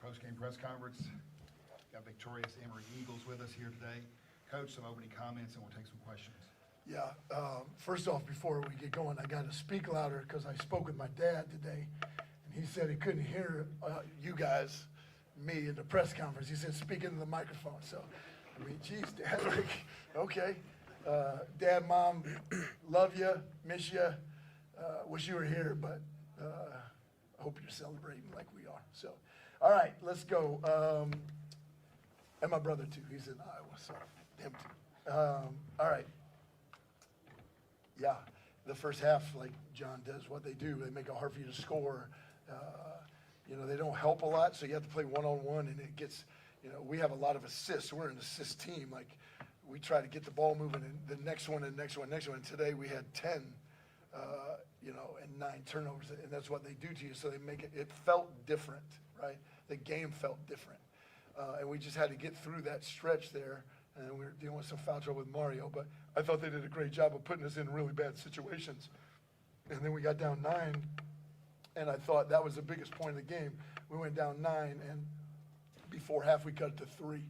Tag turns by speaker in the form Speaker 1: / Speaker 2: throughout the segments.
Speaker 1: Postgame press conference. Got victorious Emory Eagles with us here today. Coach, some opening comments, and we'll take some questions.
Speaker 2: Yeah, first off, before we get going, I got to speak louder because I spoke with my dad today, and he said he couldn't hear you guys, me, in the press conference. He said, speak into the microphone. So, I mean, geez, Dad, like, okay. Dad, Mom, love you, miss you, wish you were here, but I hope you're celebrating like we are. So, all right, let's go. And my brother, too. He's in Iowa, so him, too. All right. Yeah, the first half, like John does what they do, they make it hard for you to score. You know, they don't help a lot, so you have to play one-on-one, and it gets, you know, we have a lot of assists. We're an assist team. Like, we try to get the ball moving, and the next one, and next one, next one. And today we had 10, you know, and 9 turnovers, and that's what they do to you. So they make it, it felt different, right? The game felt different. And we just had to get through that stretch there. And we were dealing with some foul trouble with Mario, but I thought they did a great job of putting us in really bad situations. And then we got down 9, and I thought that was the biggest point of the game. We went down 9, and before half we cut it to 3.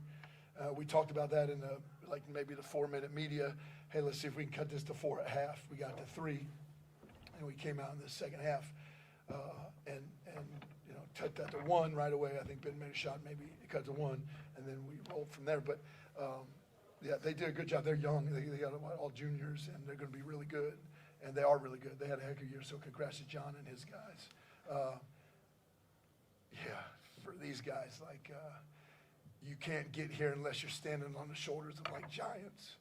Speaker 2: We talked about that in the, like maybe the 4-minute media. Hey, let's see if we can cut this to 4 at half. We got to 3, and we came out in the second half, and you know, cut that to 1 right away. I think Ben made a shot, maybe it cut to 1, and then we rolled from there. But yeah, they did a good job. They're young. They got all juniors, and they're going to be really good. And they are really good. They had a heck of a year, so congrats to John and his guys. Yeah, for these guys, like, you can't get here unless you're standing on the shoulders of, like, giants.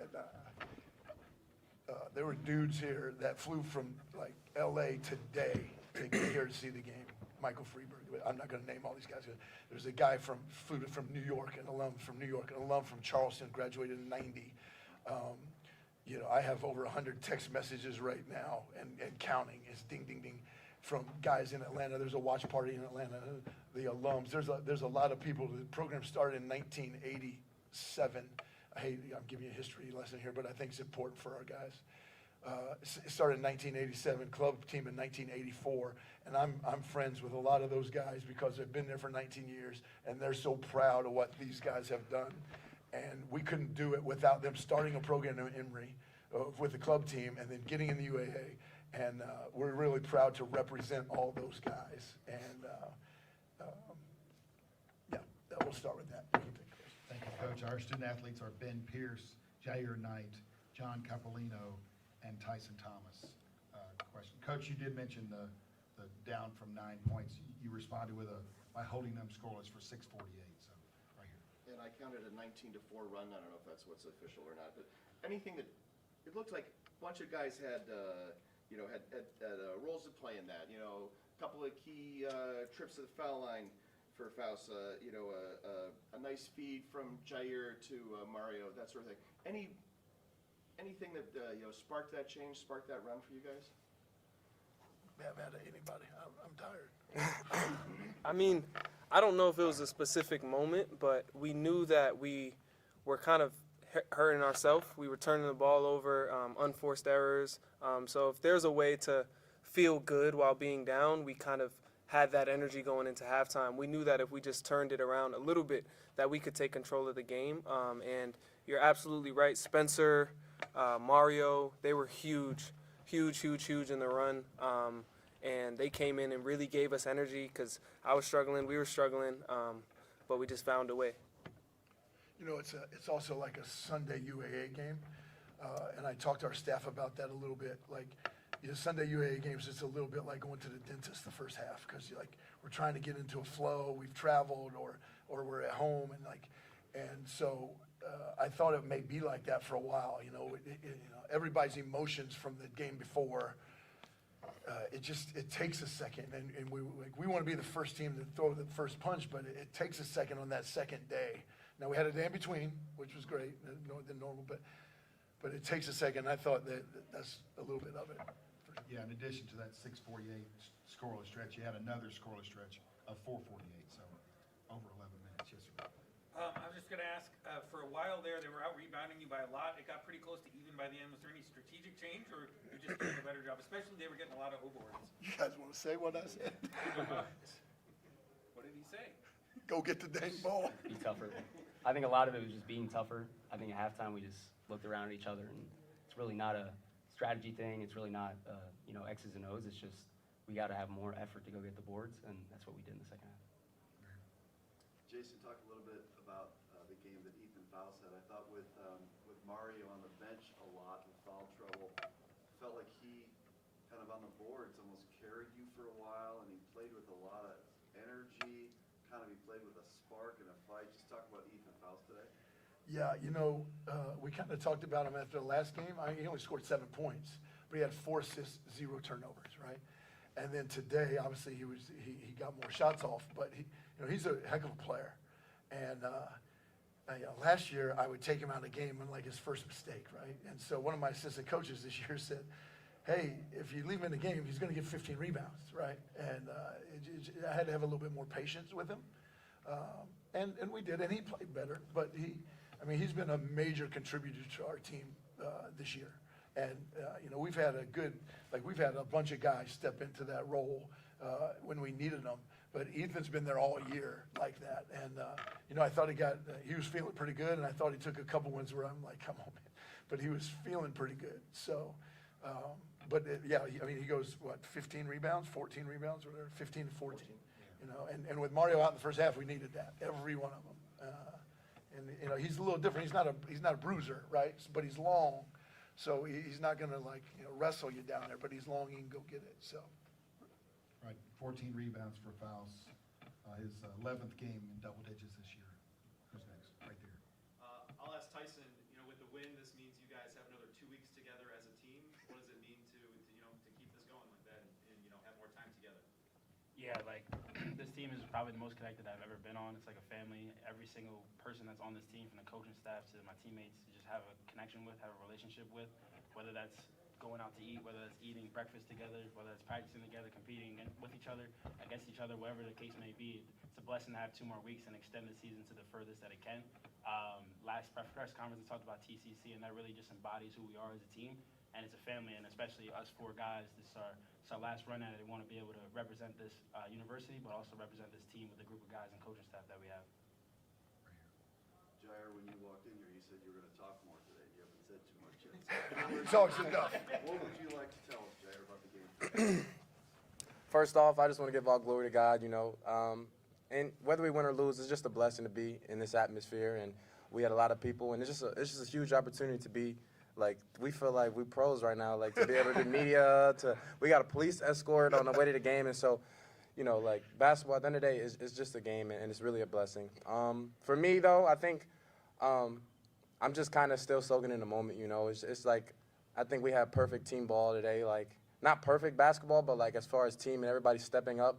Speaker 2: And, there were dudes here that flew from, like, L.A. today to get here to see the game. Michael Freeberg. I'm not going to name all these guys. There's a guy from New York, an alum from New York, an alum from Charleston, graduated in '90. You know, I have over 100 text messages right now and counting. It's ding, ding, ding from guys in Atlanta. There's a watch party in Atlanta. The alums. There's a lot of people. The program started in 1987. I'm giving you a history lesson here, but I think it's important for our guys. It started in 1987, club team in 1984, and I'm friends with a lot of those guys because they've been there for 19 years, and they're so proud of what these guys have done. And we couldn't do it without them starting a program in Emory with the club team and then getting in the UAA. And we're really proud to represent all those guys. And yeah, we'll start with that.
Speaker 1: Thank you, Coach. Our student athletes are Ben Pierce, Jair Knight, John Capolino, and Tyson Thomas. Question. Coach, you did mention the down from 9 points. You responded with by holding them scoreless for 6:48. So right here.
Speaker 3: And I counted a 19-4 run. I don't know if that's what's official or not, but anything that it looked like a bunch of guys had, you know, had roles to play in that. You know, a couple of key trips to the foul line for Faust. You know, a nice feed from Jair to Mario, that sort of thing. Anything that you know, sparked that change, sparked that run for you guys?
Speaker 2: Mad at anybody. I'm tired.
Speaker 4: I mean, I don't know if it was a specific moment, but we knew that we were kind of hurting ourselves. We were turning the ball over, unforced errors. So if there's a way to feel good while being down, we kind of had that energy going into halftime. We knew that if we just turned it around a little bit, that we could take control of the game. And you're absolutely right. Spencer, Mario, they were huge in the run. And they came in and really gave us energy because I was struggling, we were struggling, but we just found a way.
Speaker 2: You know, it's also like a Sunday UAA game, and I talked to our staff about that a little bit. Like, you know, Sunday UAA games, it's a little bit like going to the dentist the first half because like we're trying to get into a flow. We've traveled or we're at home and so I thought it may be like that for a while. You know, you know, everybody's emotions from the game before. It takes a second, and we want to be the first team to throw the first punch, but it takes a second on that second day. Now we had a day in between, which was great, than normal, but it takes a second. I thought that's a little bit of it.
Speaker 1: Yeah, in addition to that 6:48 scoreless stretch, you had another scoreless stretch of 4:48, so over 11 minutes. Yes, sir.
Speaker 5: I was just going to ask, for a while there, they were out rebounding you by a lot. It got pretty close to even by the end. Was there any strategic change, or you're just doing a better job? Especially they were getting a lot of O boards.
Speaker 2: You guys want to say what I said?
Speaker 5: What did he say?
Speaker 2: Go get the dang ball.
Speaker 6: Be tougher. I think a lot of it was just being tougher. I think at halftime we just looked around at each other, and it's really not a strategy thing. It's really not, X's and O's. It's just we got to have more effort to go get the boards, and that's what we did in the second half.
Speaker 7: Jason, talk a little bit about the game that Ethan Faust had. I thought with Mario on the bench a lot with foul trouble, felt like he kind of on the boards almost carried you for a while, and he played with a lot of energy. Kind of he played with a spark and a fight. Just talk about Ethan Faust today.
Speaker 2: Yeah, we kind of talked about him after the last game. He only scored 7 points, but he had 4 assists, 0 turnovers, right? And then today, obviously, he got more shots off, but he's a heck of a player. And last year, I would take him out of the game on like his first mistake, right? And so one of my assistant coaches this year said, hey, if you leave him in the game, he's going to get 15 rebounds, right? And I had to have a little bit more patience with him. And we did, and he played better. But he's been a major contributor to our team this year. And, we've had a bunch of guys step into that role when we needed them. But Ethan's been there all year like that. And, I thought he was feeling pretty good, and I thought he took a couple ones where I'm like, come on, man. But he was feeling pretty good. So, he goes, 15 rebounds, 14 rebounds, whatever, 15 to 14. And with Mario out in the first half, we needed that, every one of them. He's a little different. He's not a bruiser, right? But he's long. So he's not going to wrestle you down there, but he's long, he can go get it, so.
Speaker 1: Right, 14 rebounds for Faust, his 11th game in double digits this year. Who's next? Right there.
Speaker 8: I'll ask Tyson, with the win, this means you guys have another 2 weeks together as a team. What does it mean to keep this going like that and have more time together?
Speaker 9: Yeah, this team is probably the most connected I've ever been on. It's like a family. Every single person that's on this team, from the coaching staff to my teammates, you just have a connection with, have a relationship with, whether that's going out to eat, whether that's eating breakfast together, whether it's practicing together, competing with each other, against each other, whatever the case may be. It's a blessing to have 2 more weeks and extend the season to the furthest that it can. Last press conference, I talked about TCC, and that really just embodies who we are as a team. And it's a family, and especially us 4 guys, this is our last run at it. We want to be able to represent this university, but also represent this team with the group of guys and coaching staff that we have.
Speaker 7: Jair, when you walked in here, you said you were going to talk more today. You haven't said too much yet.
Speaker 2: It's always enough.
Speaker 7: What would you like to tell us, Jair, about the game?
Speaker 4: First off, I just want to give all glory to God, and whether we win or lose, it's just a blessing to be in this atmosphere, and we had a lot of people, and it's just a huge opportunity to be, we feel like we pros right now, to be able to do media, we got a police escort on the way to the game, and so, basketball at the end of the day is just a game, and it's really a blessing. For me, though, I think I'm just kind of still soaking in the moment, It's I think we have perfect team ball today, not perfect basketball, but as far as team and everybody stepping up,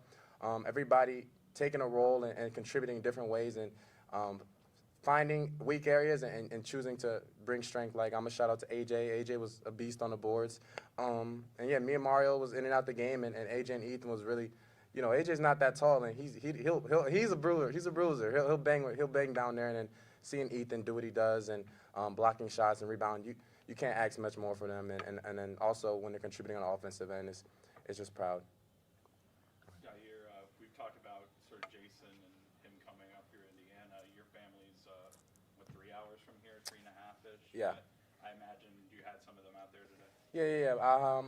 Speaker 4: everybody taking a role and contributing in different ways, and finding weak areas and choosing to bring strength. I'm going to shout out to AJ. AJ was a beast on the boards. And me and Mario was in and out the game, and AJ and Ethan was really, AJ's not that tall, and he's a bruiser. He's a bruiser. He'll bang down there, and then seeing Ethan do what he does and blocking shots and rebound, you can't ask much more for them. And then also when they're contributing on the offensive end, it's just proud.
Speaker 8: Yeah, we've talked about sort of Jason and him coming up here in Indiana. Your family's 3 hours from here, 3.5-ish.
Speaker 4: Yeah.
Speaker 8: I imagine you had some of them out there today.
Speaker 4: Yeah.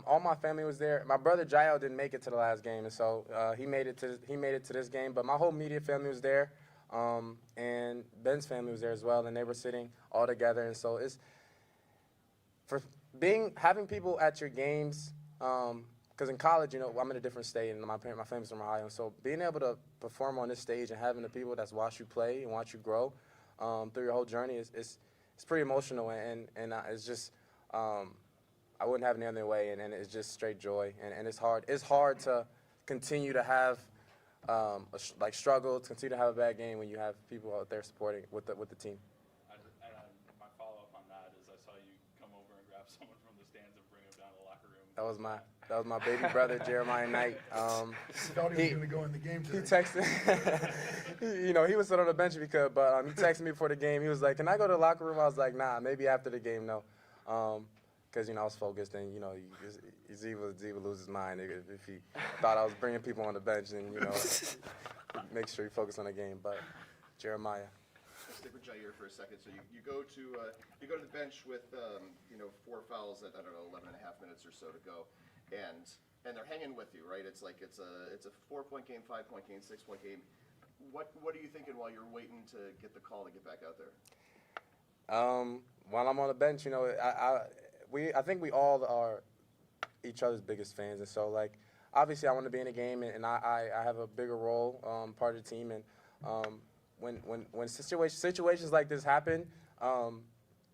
Speaker 4: All my family was there. My brother Jael didn't make it to the last game, and so he made it to this game. But my whole media family was there, and Ben's family was there as well, and they were sitting all together. And so it's having people at your games, because in college, I'm in a different state, and my family's from Ohio. So being able to perform on this stage and having the people that's watch you play and watch you grow through your whole journey is pretty emotional, and it's just I wouldn't have it any other way, and it's just straight joy, and it's hard. It's hard to continue to have struggle, to continue to have a bad game when you have people out there supporting with the team.
Speaker 8: My follow-up on that is I saw you come over and grab someone from the stands and bring him down to the locker room.
Speaker 4: That was my
Speaker 10: That was my baby brother, Jeremiah Knight.
Speaker 2: Thought he was going to go in the game
Speaker 10: He
Speaker 2: today.
Speaker 10: texted, he was sitting on the bench if he could, but he texted me before the game. He was like, "Can I go to the locker room?" I was like, "Nah, maybe after the game, no." Because, I was focused, and, Ziva lose his mind if he thought I was bringing people on the bench, and, make sure he focused on the game. But Jeremiah.
Speaker 3: Stick with Jair for a second. So you go to the bench with 4 fouls at 11 and a half minutes or so to go, and they're hanging with you, right? It's like it's a 4-point game, 5-point game, 6-point game. What are you thinking while you're waiting to get the call to get back out there?
Speaker 10: While I'm on the bench, I think we all are each other's biggest fans, and so obviously I want to be in the game, and I have a bigger role, part of the team, and when situations like this happen,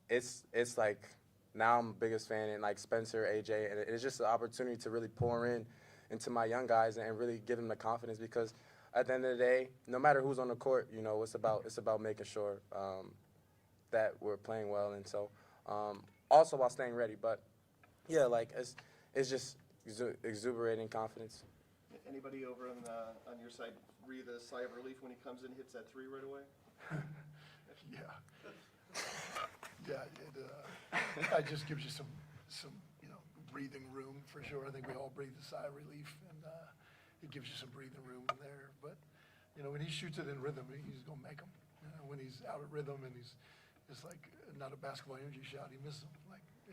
Speaker 10: it's like now I'm the biggest fan, and Spencer, AJ, and it's just an opportunity to really pour into my young guys and really give them the confidence, because at the end of the day, no matter who's on the court, it's about making sure that we're playing well, and so also while staying ready. But yeah, it's just exuberating confidence.
Speaker 3: Anybody over on your side breathe a sigh of relief when he comes in, hits that 3 right away?
Speaker 2: Yeah. Yeah, it just gives you some breathing room for sure. I think we all breathe a sigh of relief, and it gives you some breathing room in there. But when he shoots it in rhythm, he's gonna make them. When he's out of rhythm and it's like not a basketball energy shot, he misses them.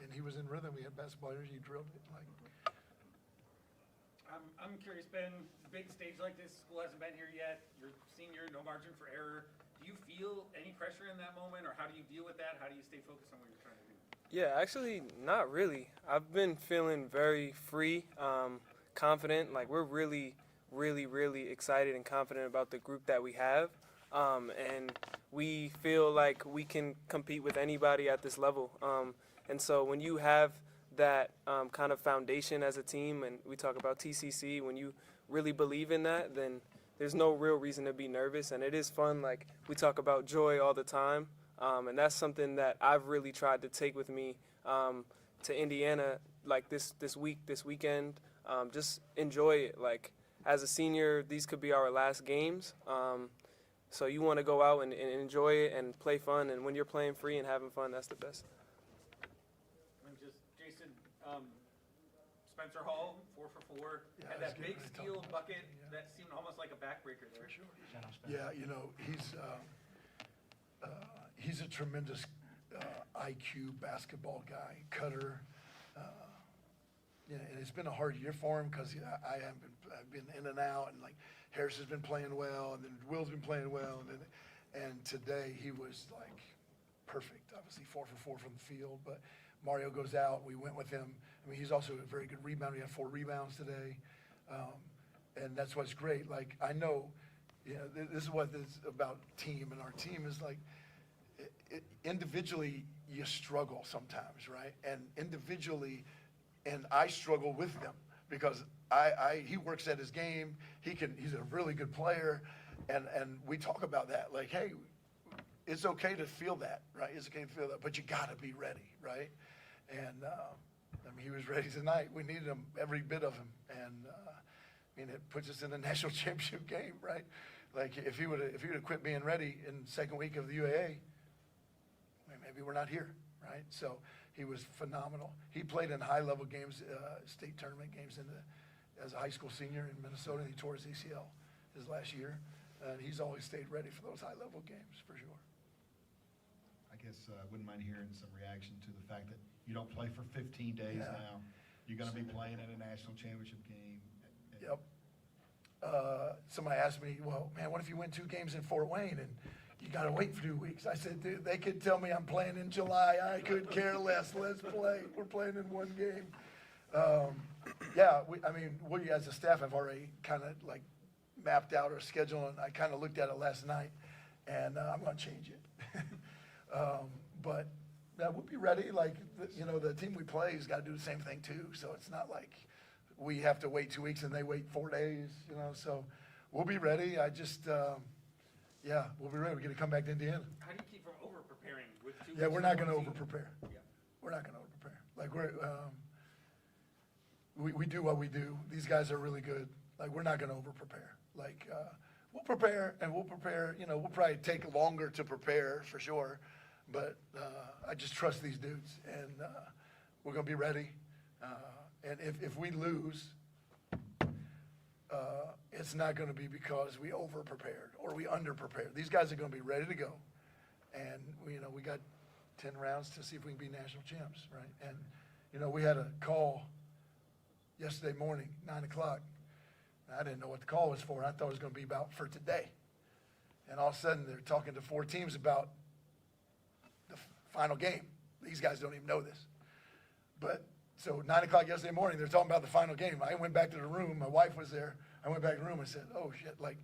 Speaker 2: And he was in rhythm. He had basketball energy. He drilled it.
Speaker 5: I'm curious, Ben, big stage like this, school hasn't been here yet. You're senior, no margin for error. Do you feel any pressure in that moment, or how do you deal with that? How do you stay focused on what you're trying to do?
Speaker 4: Yeah, actually, not really. I've been feeling very free, confident. We're really, really, really excited and confident about the group that we have. And we feel like we can compete with anybody at this level. And so when you have that kind of foundation as a team, and we talk about TCC, when you really believe in that, then there's no real reason to be nervous. And it is fun. We talk about joy all the time. And that's something that I've really tried to take with me to Indiana, this weekend. Just enjoy it. As a senior, these could be our last games. So you want to go out and enjoy it and play fun. And when you're playing free and having fun, that's the best.
Speaker 5: And just, Jason, Spencer Hall, 4 for 4,
Speaker 2: Yeah,
Speaker 5: had
Speaker 2: that's
Speaker 5: that
Speaker 2: good.
Speaker 5: big
Speaker 2: I talked
Speaker 5: steal
Speaker 2: about
Speaker 5: bucket
Speaker 2: that, yeah.
Speaker 5: that seemed almost like a backbreaker there.
Speaker 2: Sure. Yeah, he's a tremendous IQ basketball guy, cutter. And it's been a hard year for him because I've been in and out, and Harris has been playing well, and then Will's been playing well, and today he was perfect. Obviously 4 for 4 from the field, but Mario goes out. We went with him. I mean, he's also a very good rebounder. He had 4 rebounds today, and that's what's great. I know. This is what is about team, and our team is individually you struggle sometimes, right? And individually, and I struggle with them because he works at his game. He's a really good player, and we talk about that. Hey, it's okay to feel that, right? It's okay to feel that, but you got to be ready, right? And he was ready tonight. We needed him, every bit of him, and it puts us in the national championship game, right? If he would have quit being ready in the second week of the UAA, maybe we're not here, right? So he was phenomenal. He played in high-level games, state tournament games as a high school senior in Minnesota, and he tore his ACL his last year. And he's always stayed ready for those high-level games, for sure.
Speaker 1: I guess I wouldn't mind hearing some reaction to the fact that you don't play for 15 days now. You're going to be playing in a national championship game.
Speaker 2: Yep. Somebody asked me, well, man, what if you win 2 games in Fort Wayne and you got to wait for 2 weeks? I said, dude, they could tell me I'm playing in July. I could care less. Let's play. We're playing in 1 game. We as a staff have already kind of mapped out our schedule, and I kind of looked at it last night, and I'm going to change it. But we'll be ready. The team we play has got to do the same thing too. So it's not like we have to wait 2 weeks and they wait 4 days. So we'll be ready. We'll be ready. We're going to come back to Indiana.
Speaker 5: How do you keep from over-preparing with 2 weeks?
Speaker 2: Yeah, we're not going to
Speaker 5: before the
Speaker 2: over-prepare.
Speaker 5: season? Yeah.
Speaker 2: We're not going to over-prepare. we do what we do. These guys are really good. Like, we're not gonna over-prepare. Like, we'll prepare, and we'll prepare, you know, we'll probably take longer to prepare, for sure. But I just trust these dudes, and we're gonna be ready. And if we lose, it's not gonna be because we over-prepared or we under-prepared. These guys are gonna be ready to go. And, you know, we got 10 rounds to see if we can be national champs, right? And, you know, we had a call yesterday morning, 9 o'clock. I didn't know what the call was for. I thought it was gonna be about for today. And all of a sudden, they're talking to 4 teams about the final game. These guys don't even know this. But, so 9 o'clock yesterday morning, they're talking about the final game. I went back to the room. My wife was there. I went back to the room and said, oh, shit, like,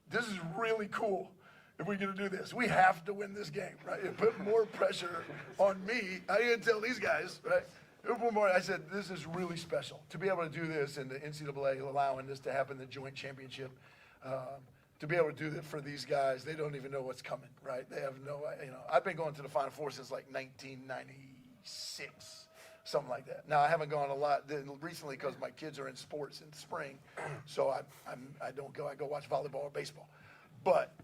Speaker 2: this is really cool if we're going to do this. We have to win this game, right? It put more pressure on me. I didn't tell these guys, right? It put more, I said, this is really special. To be able to do this and the NCAA allowing this to happen, the joint championship, to be able to do that for these guys, they don't even know what's coming, right? They have no, you know, I've been going to the Final Four since like 1996. Something like that. Now, I haven't gone a lot recently because my kids are in sports in the spring, so I don't go. I go watch volleyball or baseball. But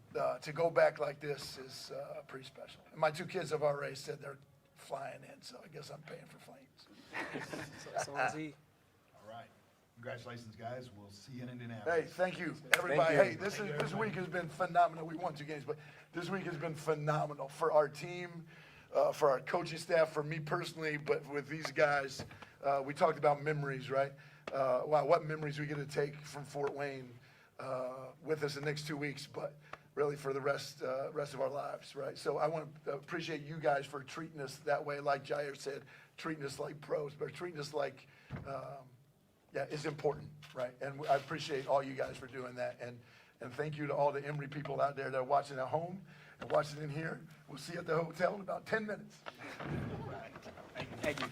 Speaker 2: to go back like this is pretty special. And my 2 kids have already said they're flying in, so I guess I'm paying for flames.
Speaker 4: So is he.
Speaker 1: All right. Congratulations, guys. We'll see you in Indianapolis.
Speaker 2: Hey, thank you, everybody.
Speaker 10: Thank you.
Speaker 2: Hey, this week has been phenomenal. We won 2 games, but this week has been phenomenal for our team. For our coaching staff, for me personally, but with these guys, we talked about memories, right? Wow, what memories we get to take from Fort Wayne with us the next 2 weeks, but really for the rest of our lives, right? So I want to appreciate you guys for treating us that way, like Jair said, treating us like pros, but treating us like, yeah, it's important, right? And I appreciate all you guys for doing that, and thank you to all the Emory people out there that are watching at home and watching in here. We'll see you at the hotel in about 10 minutes.
Speaker 6: Thank you.